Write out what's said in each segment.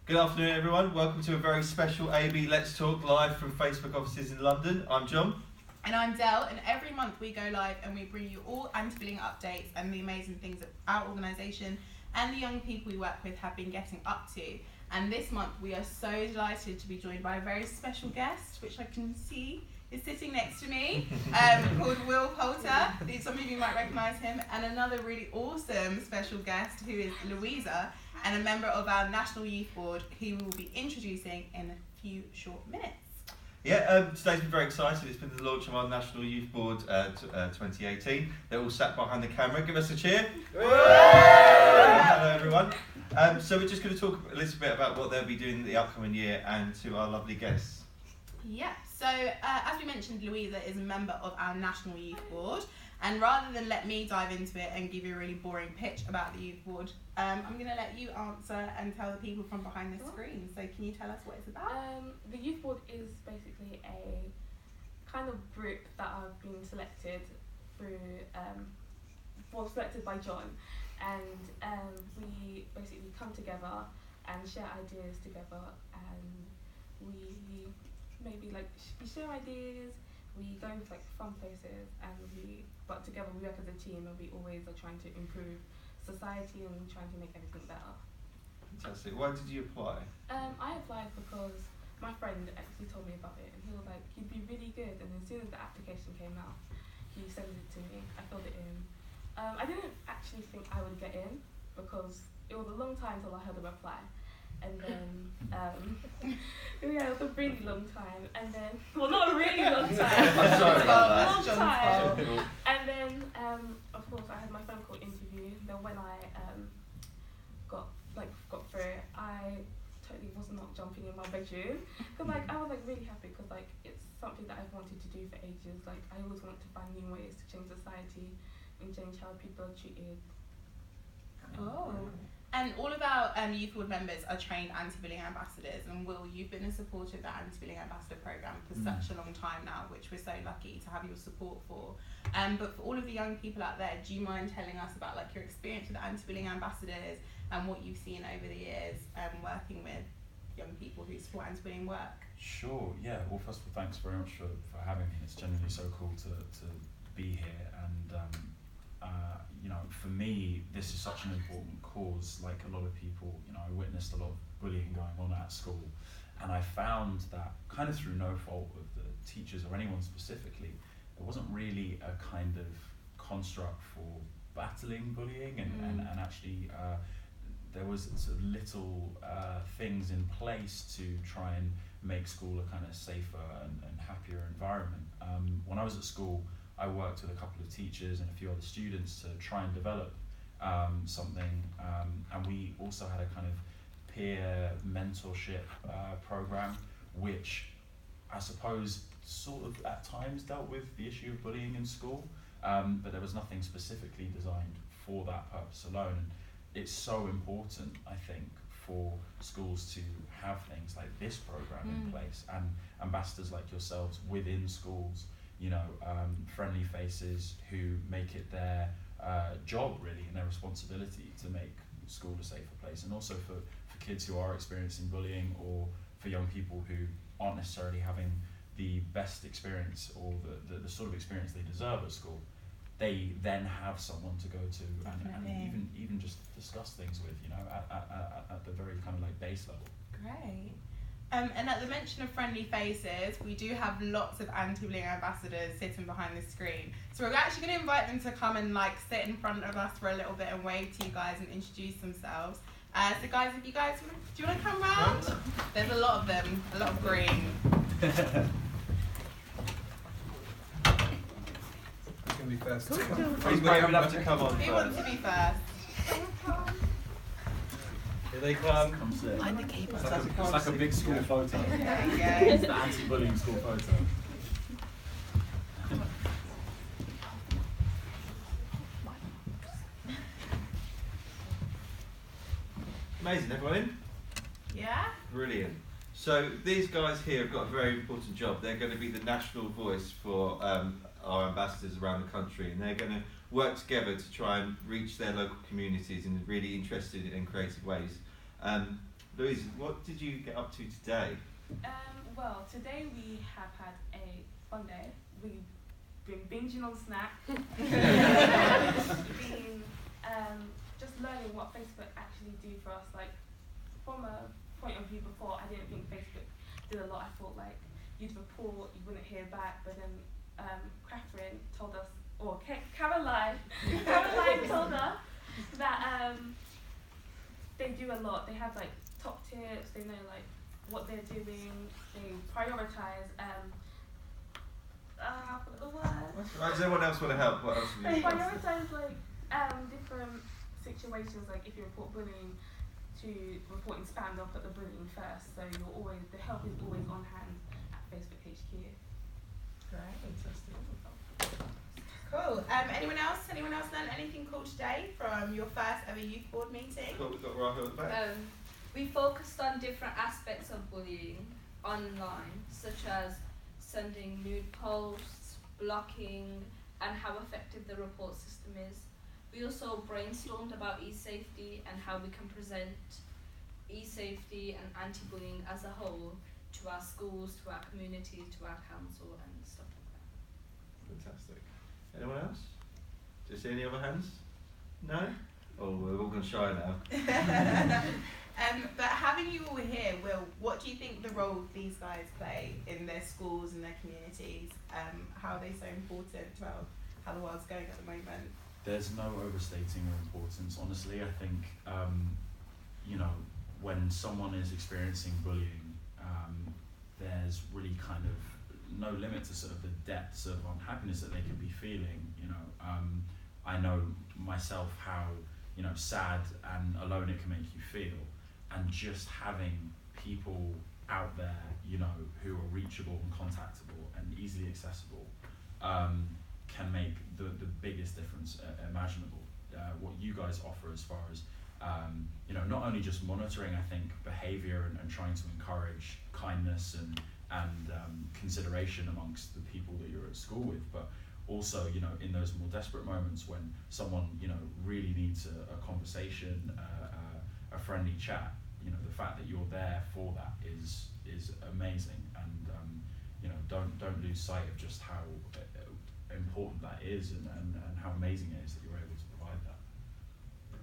Good afternoon, everyone. Welcome to a very special AB Let's Talk live from Facebook offices in London. I'm John. And I'm Del, and every month we go live and we bring you all anti-bullying updates and the amazing things that our organisation and the young people we work with have been getting up to. And this month we are so delighted to be joined by a very special guest, which I can see is sitting next to me, called Poulter. Some of you might recognise him. And another really awesome special guest who is Louisa, and a member of our National Youth Board, who we will be introducing in a few short minutes. Yeah, today's been very exciting. It's been the launch of our National Youth Board 2018. They're all sat behind the camera. Give us a cheer. Hello, everyone. So we're just going to talk a little bit about what they'll be doing in the upcoming year and to our lovely guests. Yeah, so as we mentioned, Louisa is a member of our National Youth Board. And rather than let me dive into it and give you a really boring pitch about the Youth Board, I'm going to let you answer and tell the people from behind the screen. So can you tell us what it's about? The Youth Board is basically a kind of group that have been selected through, selected by John. And we basically come together and share ideas together, and we maybe we share ideas. We go to fun places, and but together we work as a team, and we always are trying to improve society and trying to make everything better. Fantastic. Why did you apply? I applied because my friend actually told me about it, and he was like, "You'd be really good." And as soon as the application came out, he sent it to me. I filled it in. I didn't actually think I would get in because it was a long time till I heard the reply. And then, it was a really long time. And then, well, not a really long time. I'm sorry about that. Long time. And then, of course, I had my phone call interview. Then when I got through, I totally was not jumping in my bedroom. Because I was really happy because it's something that I've wanted to do for ages. I always wanted to find new ways to change society and change how people are treated. Oh. And all of our Youth Board members are trained anti-bullying ambassadors, and Will, you've been a supporter of the anti-bullying ambassador programme for such a long time now, which we're so lucky to have your support for. But for all of the young people out there, do you mind telling us about your experience with the anti-bullying ambassadors and what you've seen over the years working with young people who support anti-bullying work? Sure, yeah. Well, first of all, thanks very much for having me. It's genuinely so cool to be here, and for me, this is such an important cause. Like a lot of people, I witnessed a lot of bullying going on at school, and I found that kind of through no fault of the teachers or anyone specifically, there wasn't really a kind of construct for battling bullying, and actually there was sort of little things in place to try and make school a kind of safer and happier environment. When I was at school, I worked with a couple of teachers and a few other students to try and develop something, and we also had a kind of peer mentorship program, which I suppose sort of at times dealt with the issue of bullying in school, but there was nothing specifically designed for that purpose alone. And it's so important, I think, for schools to have things like this program in place, and ambassadors like yourselves within schools, friendly faces who make it their job really and their responsibility to make school a safer place, and also for kids who are experiencing bullying, or for young people who aren't necessarily having the best experience or the sort of experience they deserve at school. They then have someone to go to and even just discuss things with, at the very kind of base level. Great. And at the mention of friendly faces, we do have lots of anti-bullying ambassadors sitting behind the screen. So we're actually going to invite them to come and sit in front of us for a little bit and wave to you guys and introduce themselves. So guys, if you guys, do you want to come round? There's a lot of them, a lot of green. Be first. Please brave enough to come on Who wants to be first? Here they come. Behind the cable. It's like a big school photo. There you go. It's the anti-bullying school photo. Amazing, everyone in? Yeah? Brilliant. So these guys here have got a very important job. They're going to be the national voice for our ambassadors around the country, and they're going to work together to try and reach their local communities in really interesting and creative ways. Louise, what did you get up to today? Well, today we have had a fun day. We've been binging on snacks. Been just learning what Facebook actually do for us. Like, from a point of view before, I didn't think Facebook did a lot. I thought like you'd report, you wouldn't hear back, but then Catherine told us, or Caroline told us that they do a lot. They have like top tips. They know like what they're doing. They prioritize. I forgot the word. Right, does anyone else want to help? What else have They you prioritize like different situations. Like if you report bullying, to reporting spam, they'll put the bullying first. So the help is always on hand at Facebook HQ. Great. Fantastic. Cool. Anyone else? Anyone else learn anything cool today from your first ever youth board meeting? Cool, we've got Rahul at the back. We focused on different aspects of bullying online, such as sending nude posts, blocking, and how effective the report system is. We also brainstormed about e-safety and how we can present e-safety and anti-bullying as a whole to our schools, to our communities, to our council and stuff like that. Fantastic. Anyone else? Do you see any other hands? No? Oh, we're all going to shy now. But having you all here, Will, what do you think the role these guys play in their schools and their communities? How are they so important to how the world's going at the moment? There's no overstating their importance. Honestly, I think, when someone is experiencing bullying, there's really kind of no limit to sort of the depths of unhappiness that they can be feeling. I know myself how, sad and alone it can make you feel. And just having people out there, who are reachable and contactable and easily accessible, can make the biggest difference imaginable. What you guys offer as far as, not only just monitoring, I think, behaviour and trying to encourage kindness and consideration amongst the people that you're at school with, but also, in those more desperate moments when someone, really needs a conversation, a friendly chat, the fact that you're there for that is amazing, and don't lose sight of just how important that is and how amazing it is that you're able to provide that.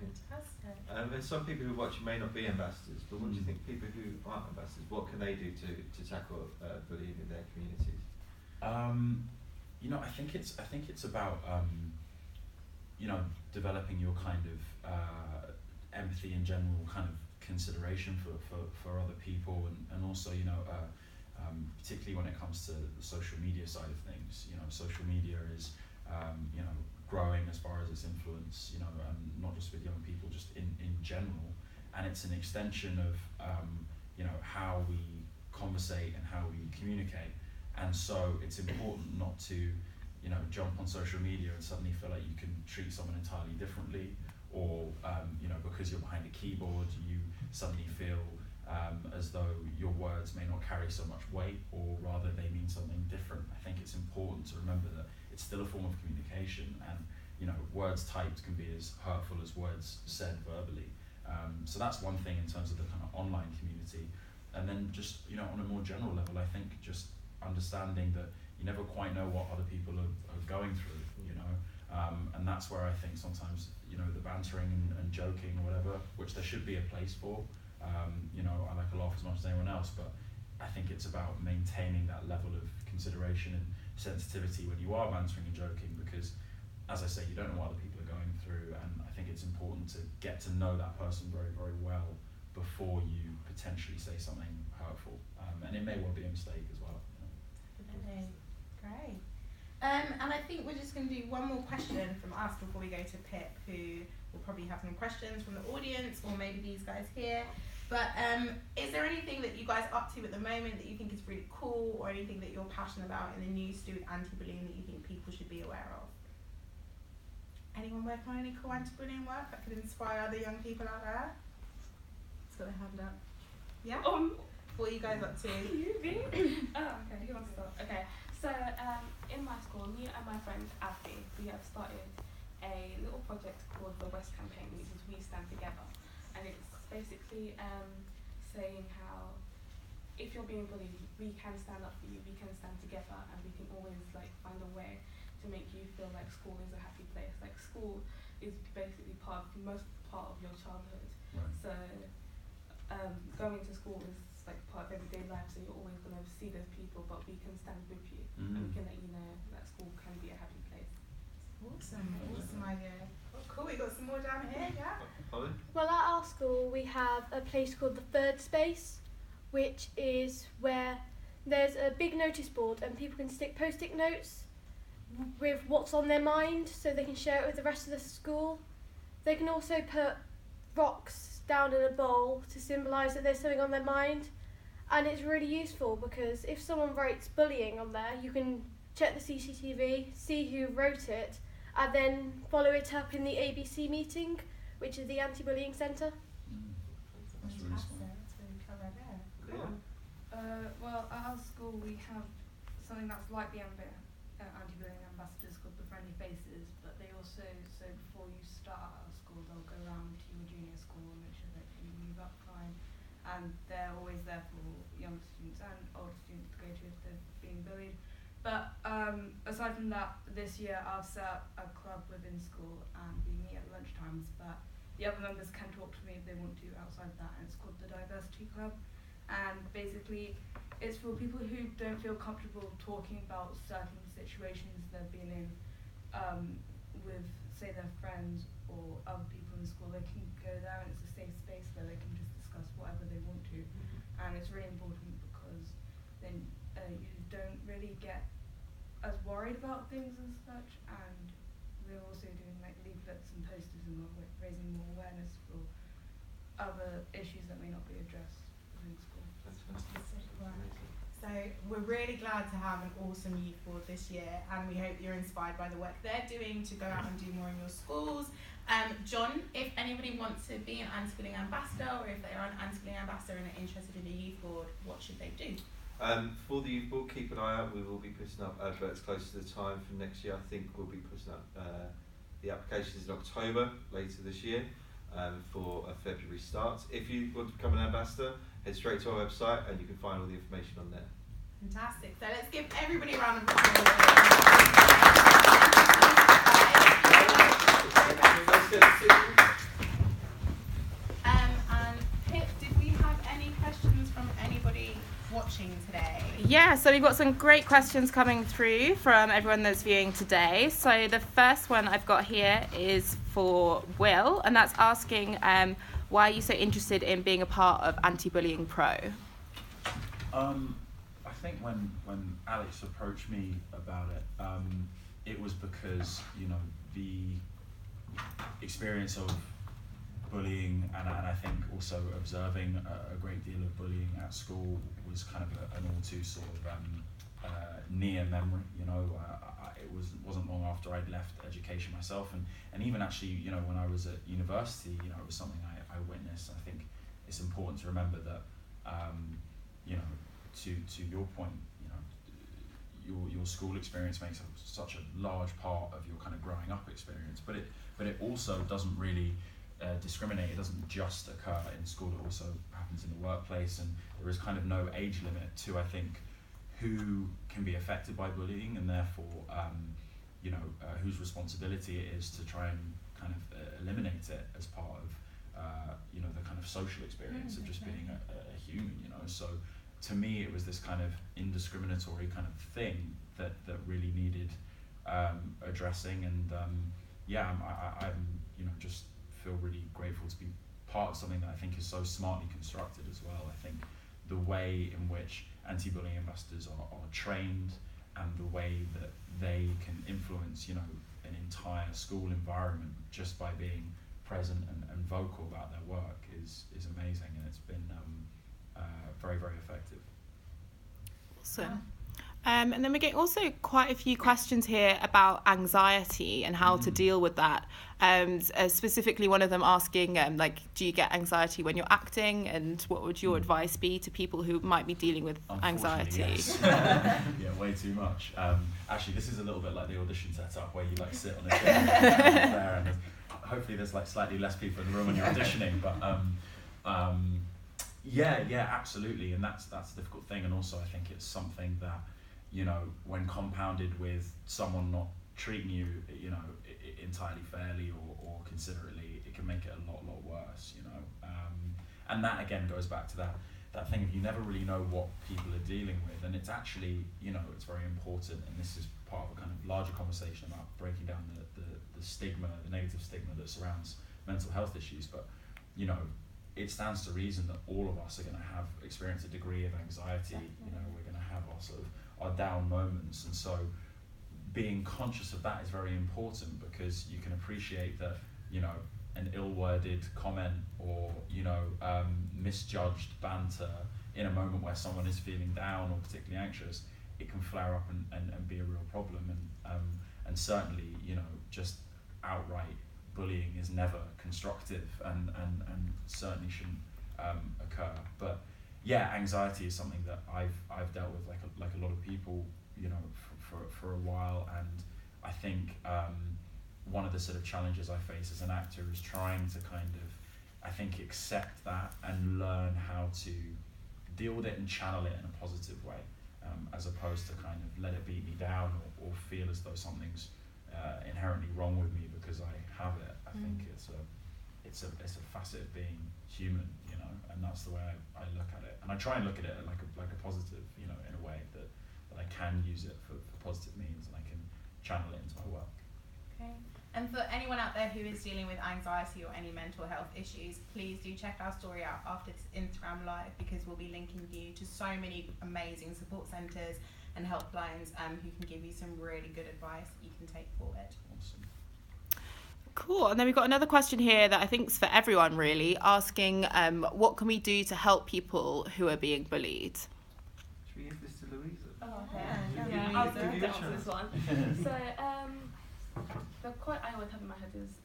Fantastic. There's some people who watch may not be ambassadors, but what do you think people who aren't ambassadors, what can they do to tackle bullying in their communities? I think it's about developing your kind of empathy and general kind of consideration for other people, and also particularly when it comes to the social media side of things. Social media is growing as far as its influence, not just with young people, just in general, and it's an extension of how we conversate and how we communicate. And so it's important not to jump on social media and suddenly feel like you can treat someone entirely differently, or because you're behind a keyboard you suddenly feel as though your words may not carry so much weight, or rather they mean something different. I think it's important to remember that it's still a form of communication, and words typed can be as hurtful as words said verbally. So that's one thing in terms of the kind of online community. And then just on a more general level, I think just understanding that you never quite know what other people are going through, and that's where I think sometimes the bantering and joking or whatever, which there should be a place for. I like a laugh as much as anyone else, but I think it's about maintaining that level of consideration and sensitivity when you are bantering and joking, because, as I say, you don't know what other people are going through, and I think it's important to get to know that person very, very well before you potentially say something hurtful, and it may well be a mistake as well. Definitely. Great. And I think we're just going to do one more question from us before we go to Pip, who will probably have some questions from the audience, or maybe these guys here. But is there anything that you guys are up to at the moment that you think is really cool, or anything that you're passionate about in the news to do with anti-bullying that you think people should be aware of? Anyone working on any cool anti-bullying work that could inspire other young people out there? Let's got their hand up. Yeah? What are you guys up to? Me? Oh, okay, who wants to start? Okay, so in my school, me and my friend Abby, we have started a little project called the West Campaign, which is We Stand Together, and it's basically saying how if you're being bullied, we can stand up for you, we can stand together, and we can always like find a way to make you feel like school is a happy place. Like school is basically most part of your childhood. Right. So going to school is like part of everyday life, so you're always going to see those people, but we can stand with you and we can let you know that school can be a happy place. Awesome idea. Oh, cool, we got some more down here, yeah? Holly? Well, at our school we have a place called the Third Space, which is where there's a big notice board and people can stick post-it notes with what's on their mind so they can share it with the rest of the school. They can also put rocks down in a bowl to symbolise that there's something on their mind, and it's really useful because if someone writes bullying on there, you can check the CCTV, see who wrote it, and then follow it up in the ABC meeting, which is the anti-bullying centre. That's really smart. That's really clever there. Cool. Well, at our school we have something that's like the anti-bullying ambassadors called the Friendly Faces, but they also, so before you start at our school, they'll go around to your junior school and make sure that you move up fine, and they're always there for young students and older students to go to if they're being bullied. But aside from that, this year I've set up a club within school and we meet at lunchtimes, but the other members can talk to me if they want to outside that, and it's called the Diversity Club. And basically it's for people who don't feel comfortable talking about certain situations they've been in with, say, their friends or other people in school. They can go there and it's a safe space where they can just discuss whatever they want to. And it's really important because then you don't really get as worried about things and such. And we're also doing like leaflets and posters and raising more awareness for other issues that may not be addressed within school. So we're really glad to have an awesome youth board this year, and we hope you're inspired by the work they're doing to go out and do more in your schools. John, if anybody wants to be an anti-bullying ambassador, or if they are an anti-bullying ambassador and are interested in the youth board, what should they do? For the youth board, keep an eye out. We will be putting up adverts close to the time for next year. I think we'll be putting up the applications in October later this year for a February start. If you want to become an ambassador, head straight to our website and you can find all the information on there. Fantastic. So let's give everybody a round of applause. And Pip, did we have any questions from anybody watching today? Yeah, so we've got some great questions coming through from everyone that's viewing today. So the first one I've got here is for Will, and that's asking why are you so interested in being a part of Anti-Bullying Pro? I think when Alex approached me about it, it was because, you know, the experience of bullying and I think also observing a great deal of bullying at school was kind of an all too sort of near memory. You know, it wasn't long after I'd left education myself, and even actually, you know, when I was at university, you know, it was something I witnessed. I think it's important to remember that, you know, to your point, you know, your school experience makes such a large part of your kind of growing up experience, but it also doesn't really discriminate. It doesn't just occur in school, it also happens in the workplace, and there is kind of no age limit to, I think, who can be affected by bullying, and therefore you know, whose responsibility it is to try and kind of eliminate it as part of you know, the kind of social experience of just being a human, you know. So to me it was this kind of indiscriminatory kind of thing that really needed addressing, and yeah, I'm you know, just feel really grateful to be part of something that I think is so smartly constructed as well. I think the way in which anti-bullying ambassadors are trained and the way that they can influence, you know, an entire school environment just by being present and vocal about their work is amazing, and it's been very, very effective. Awesome. And then we're getting also quite a few questions here about anxiety and how to deal with that. Specifically, one of them asking, like, do you get anxiety when you're acting, and what would your advice be to people who might be dealing with anxiety? Yes. Yeah, way too much. Actually, this is a little bit like the audition setup where you like sit on a chair there, and hopefully there's like slightly less people in the room when you're auditioning. But Yeah, absolutely, and that's a difficult thing, and also I think it's something that, you know, when compounded with someone not treating you, you know, entirely fairly or considerately, it can make it a lot worse, you know. And that again goes back to that thing of you never really know what people are dealing with, and it's actually, you know, it's very important, and this is part of a kind of larger conversation about breaking down the stigma, the negative stigma that surrounds mental health issues. But, you know, it stands to reason that all of us are going to have experience a degree of anxiety. You know, we're going to have our sort of our down moments, and so being conscious of that is very important, because you can appreciate that, you know, an ill-worded comment or, you know, misjudged banter in a moment where someone is feeling down or particularly anxious, it can flare up and be a real problem. And certainly, you know, just outright bullying is never constructive and certainly shouldn't occur. But yeah, anxiety is something that I've dealt with like a lot of people, you know, for a while, and I think one of the sort of challenges I face as an actor is trying to kind of, I think, accept that and learn how to deal with it and channel it in a positive way, as opposed to kind of let it beat me down or feel as though something's inherently wrong with me because I have it. I think it's a facet of being human, you know, and that's the way I look at it. And I try and look at it like a positive, you know, in a way that I can use it for positive means, and I can channel it into my work. Okay. And for anyone out there who is dealing with anxiety or any mental health issues, please do check our story out after this Instagram live, because we'll be linking you to so many amazing support centres and helplines who can give you some really good advice that you can take forward. Awesome. Cool. And then we've got another question here that I think is for everyone, really, asking what can we do to help people who are being bullied? Should we give this to Louisa? Oh, Yeah, I'll give you a answer chance. this one. So, the quote I always have in my head is,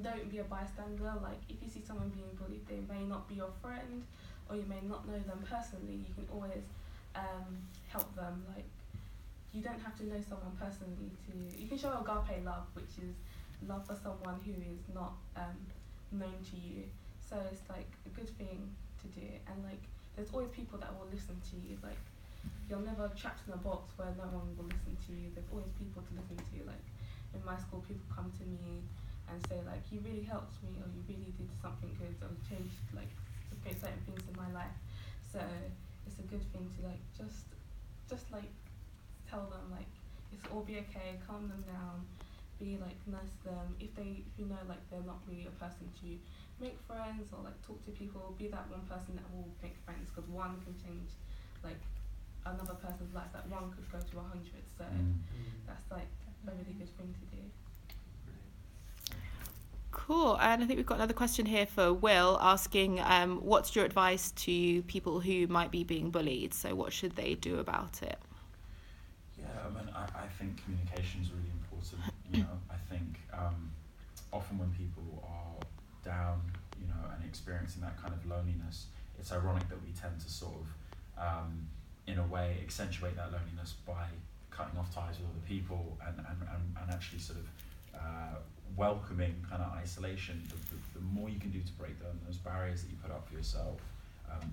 don't be a bystander. Like, if you see someone being bullied, they may not be your friend, or you may not know them personally. You can always help them. Like, you don't have to know someone personally you can show agape love, which is love for someone who is not known to you. So it's like a good thing to do, and like there's always people that will listen to you. Like, you're never trapped in a box where no one will listen to you. There's always people to listen to. Like, in my school, people come to me and say like, you really helped me, or you really did something good, or changed like certain things in my life. So it's a good thing to like just like tell them like it's all be okay, calm them down, be like nice to them. If you know like they're not really a person to make friends or like talk to people, be that one person that will make friends, because one can change like another person's life. That one could go to 100. So that's like a really good thing to do. Cool. And I think we've got another question here for Will, asking what's your advice to people who might be being bullied? So what should they do about it? Yeah, I mean, I think communication is really important. You know, I think often when people are down, you know, and experiencing that kind of loneliness, it's ironic that we tend to sort of, in a way, accentuate that loneliness by cutting off ties with other people and actually sort of welcoming kind of isolation. The more you can do to break down those barriers that you put up for yourself,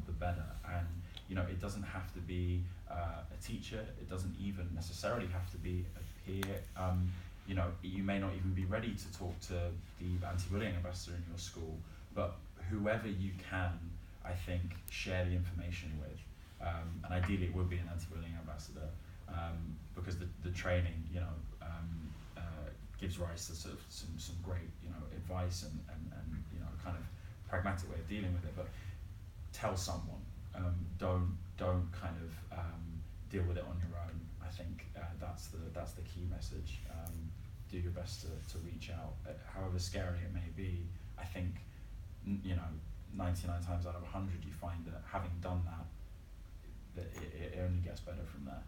the better. And you know, it doesn't have to be a teacher. It doesn't even necessarily have to be a peer. You know, you may not even be ready to talk to the anti-bullying ambassador in your school, but whoever you can, I think, share the information with. And ideally, it would be an anti-bullying ambassador, because the training, you know, gives rise to sort of some great, you know, advice and you know, kind of pragmatic way of dealing with it. But tell someone. Don't kind of deal with it on your own. I think that's the key message. Do your best to reach out, however scary it may be. I think, you know, 99 times out of 100, you find that having done that it only gets better from there.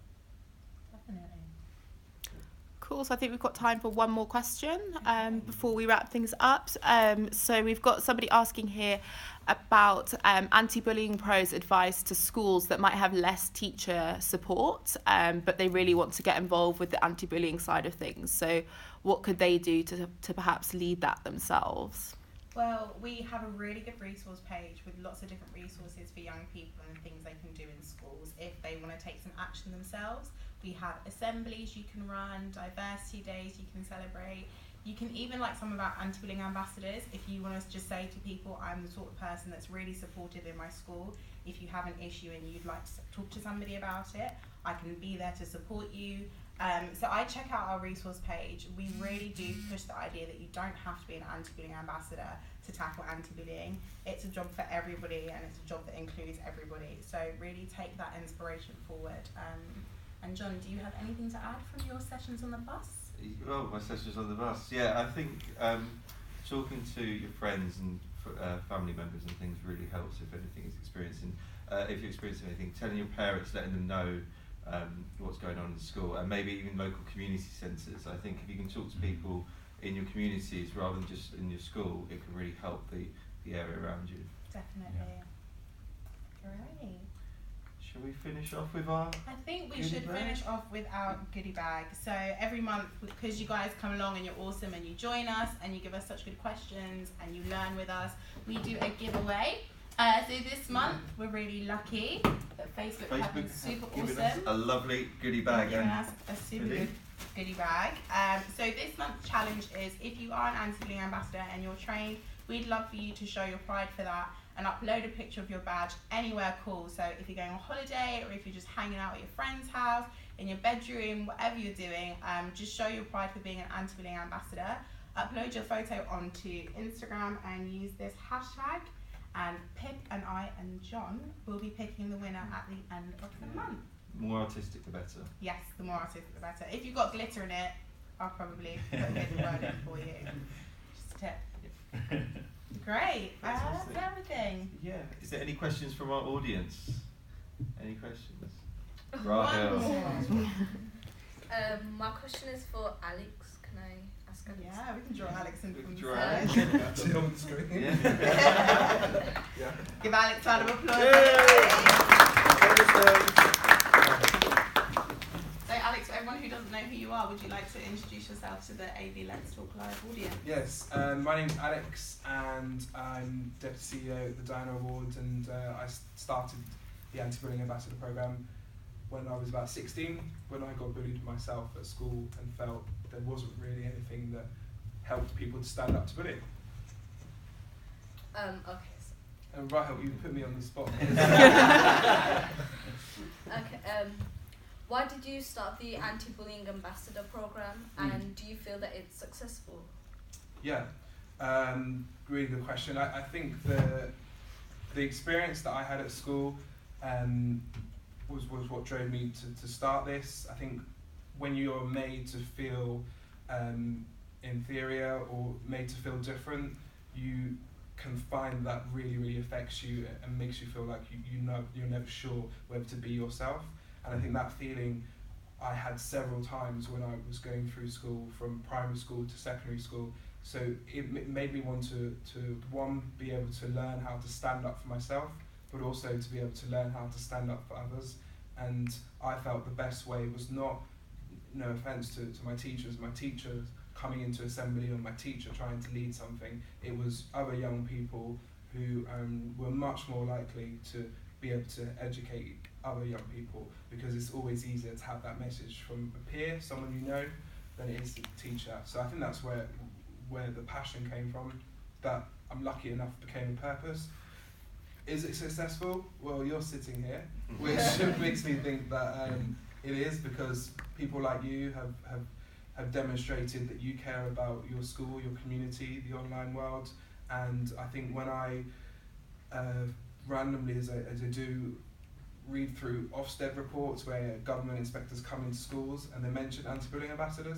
Definitely. Cool. So I think we've got time for one more question before we wrap things up. So we've got somebody asking here about anti-bullying pro's advice to schools that might have less teacher support, but they really want to get involved with the anti-bullying side of things. So what could they do to perhaps lead that themselves? Well, we have a really good resource page with lots of different resources for young people and things they can do in schools if they want to take some action themselves. We have assemblies you can run, diversity days you can celebrate. You can even, like some of our anti-bullying ambassadors, if you want to just say to people, I'm the sort of person that's really supportive in my school. If you have an issue and you'd like to talk to somebody about it, I can be there to support you. So I check out our resource page. We really do push the idea that you don't have to be an anti-bullying ambassador to tackle anti-bullying. It's a job for everybody and it's a job that includes everybody. So really take that inspiration forward. And John, do you have anything to add from your sessions on the bus? Oh, my sessions on the bus. Yeah, I think talking to your friends and family members and things really helps if anything is experiencing. If you're experiencing anything, telling your parents, letting them know what's going on in school, and maybe even local community centres. I think if you can talk to people in your communities rather than just in your school, it can really help the area around you. Definitely. Great. Shall we finish off with our I think we goodie should bag? finish off with our goodie bag. So every month, because you guys come along and you're awesome and you join us and you give us such good questions and you learn with us, we do a giveaway. So this month we're really lucky that Facebook have been super given awesome. us a lovely goodie bag. Giving And us a super Goodie. good goodie bag. So this month's challenge is, if you are an anti-bullying ambassador and you're trained, we'd love for you to show your pride for that and upload a picture of your badge anywhere cool. So if you're going on holiday or if you're just hanging out at your friend's house, in your bedroom, whatever you're doing, just show your pride for being an anti-bullying ambassador. Upload your photo onto Instagram and use this hashtag, and Pip and I and John will be picking the winner at the end of the month. more artistic the better. Yes, the more artistic the better. If you've got glitter in it, I'll probably put a hidden word in for you. Just a tip. Great. That's Fantastic. everything. Yeah. Is there any questions from our audience? Any questions? One Rahel. more. My question is for Alex. Can I ask Alex? Yeah, we can draw Alex in We from can the draw side. Alex. See on the screen. Yeah. Yeah. Give Alex a round of applause. So Alex, for everyone who doesn't know who you are, would you like to introduce yourself to the AV Let's Talk Live audience? Yes, my name's Alex and I'm Deputy CEO of the Diana Award, and I started the Anti-Bullying Ambassador Programme when I was about 16, when I got bullied myself at school and felt there wasn't really anything that helped people to stand up to bullying. Okay. And Rahel, you put me on the spot. Okay. Why did you start the Anti-Bullying Ambassador Programme, and do you feel that it's successful? Yeah, really good question. I think the experience that I had at school was what drove me to start this. I think when you're made to feel inferior or made to feel different, you can find that really affects you and makes you feel like you're never sure whether to be yourself. And I think that feeling I had several times when I was going through school, from primary school to secondary school. So it made me want to one, be able to learn how to stand up for myself, but also to be able to learn how to stand up for others. And I felt the best way was not, no offence to my teachers coming into assembly or my teacher trying to lead something. It was other young people who were much more likely to be able to educate other young people, because it's always easier to have that message from a peer, someone you know, than it is the teacher. So I think that's where the passion came from, that I'm lucky enough became a purpose. Is it successful? Well, you're sitting here, which makes me think that it is, because people like you have demonstrated that you care about your school, your community, the online world. And I think when I randomly, as I do, read through Ofsted reports where government inspectors come into schools and they mention anti-bullying ambassadors,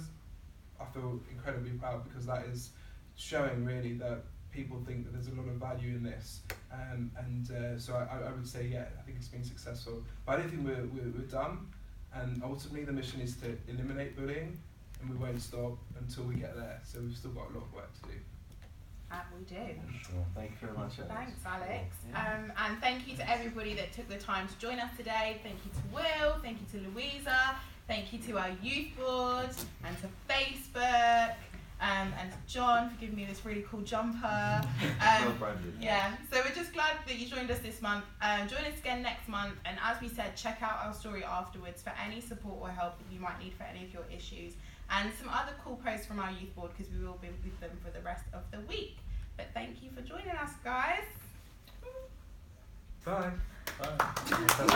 I feel incredibly proud, because that is showing really that people think that there's a lot of value in this. So I would say, yeah, I think it's been successful. But I don't think we're done, and ultimately the mission is to eliminate bullying, and we won't stop until we get there. So we've still got a lot of work to do. And we do. Sure. Thank you very much, Alex. Thanks, Alex. Yeah. And thank you to everybody that took the time to join us today. Thank you to Will, thank you to Louisa, thank you to our youth board and to Facebook. and to John for giving me this really cool jumper. Well branded. Yeah, so we're just glad that you joined us this month. Join us again next month, and as we said, check out our story afterwards for any support or help that you might need for any of your issues, and some other cool posts from our youth board, because we will be with them for the rest of the week. But thank you for joining us, guys. Bye. Bye.